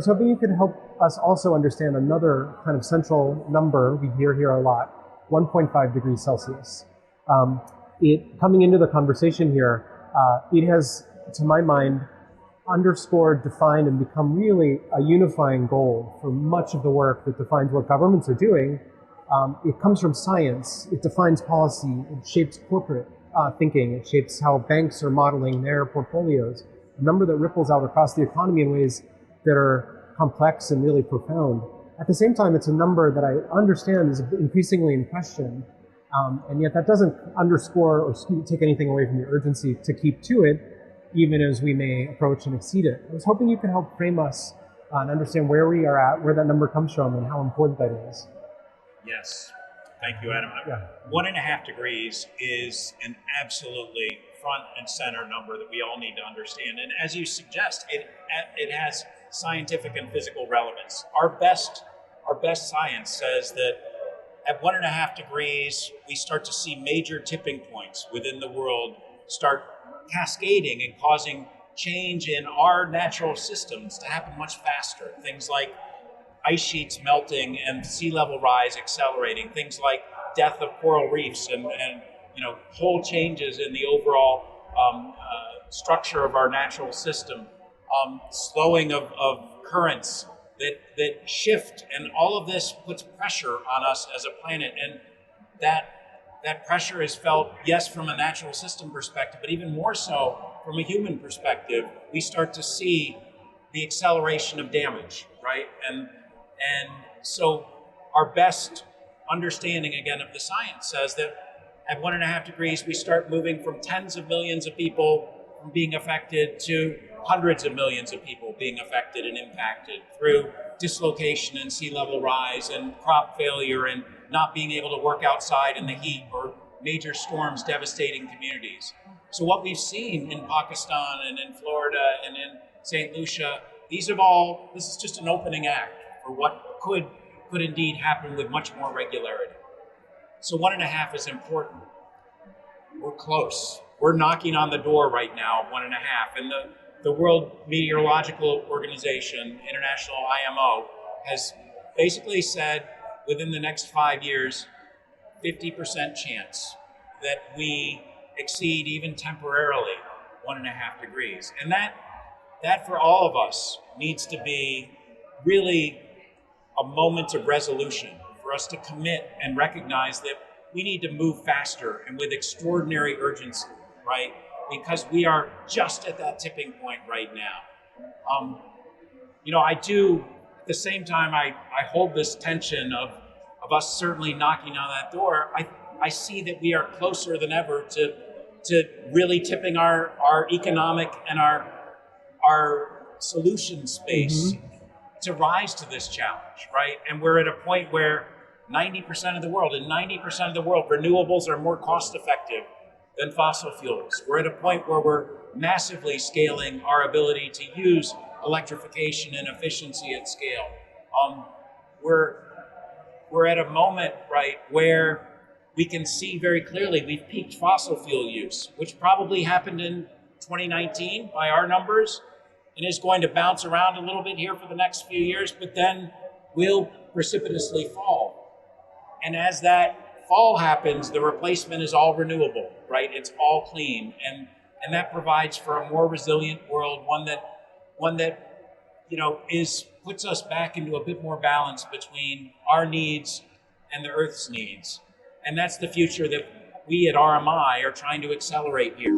was hoping you could help us also understand another kind of central number we hear here a lot, 1.5 degrees Celsius. Coming into the conversation here, it has, to my mind, underscored, defined, and become really a unifying goal for much of the work that defines what governments are doing. It comes from science, it defines policy, it shapes corporate thinking, it shapes how banks are modeling their portfolios, a number that ripples out across the economy in ways that are complex and really profound. At the same time, it's a number that I understand is increasingly in question, and yet that doesn't underscore or take anything away from the urgency to keep to it, even as we may approach and exceed it. I was hoping you could help frame us and understand where we are at, where that number comes from, and how important that is. Yes, thank you, Adam. Yeah. 1.5 degrees is an absolutely front and center number that we all need to understand. And as you suggest, it has scientific and physical relevance. Our best science says that at 1.5 degrees, we start to see major tipping points within the world start cascading and causing change in our natural systems to happen much faster. Things like ice sheets melting and sea level rise accelerating, things like death of coral reefs and whole changes in the overall structure of our natural system, slowing of currents that shift, and all of this puts pressure on us as a planet, and that pressure is felt, yes, from a natural system perspective, but even more so from a human perspective. We start to see the acceleration of damage, right? And so our best understanding, again, of the science says that at 1.5 degrees, we start moving from tens of millions of people from being affected to hundreds of millions of people being affected and impacted through dislocation and sea level rise and crop failure and not being able to work outside in the heat, or major storms devastating communities. So what we've seen in Pakistan and in Florida and in St. Lucia, this is just an opening act for what could indeed happen with much more regularity. So 1.5 is important. We're close. We're knocking on the door right now of 1.5. And the World Meteorological Organization, International IMO, has basically said within the next 5 years, 50% chance that we exceed even temporarily 1.5 degrees. And that for all of us needs to be really a moment of resolution for us to commit and recognize that we need to move faster and with extraordinary urgency, right? Because we are just at that tipping point right now. At the same time, I hold this tension of us certainly knocking on that door. I see that we are closer than ever to really tipping our economic and our solution space to rise to this challenge, right? And we're at a point where 90% of the world, renewables are more cost effective than fossil fuels. We're at a point where we're massively scaling our ability to use electrification and efficiency at scale. We're at a moment, right, where we can see very clearly we've peaked fossil fuel use, which probably happened in 2019 by our numbers, and is going to bounce around a little bit here for the next few years, but then will precipitously fall. And as that fall happens, the replacement is all renewable, right? It's all clean, and that provides for a more resilient world, one that puts us back into a bit more balance between our needs and the Earth's needs. And that's the future that we at RMI are trying to accelerate here.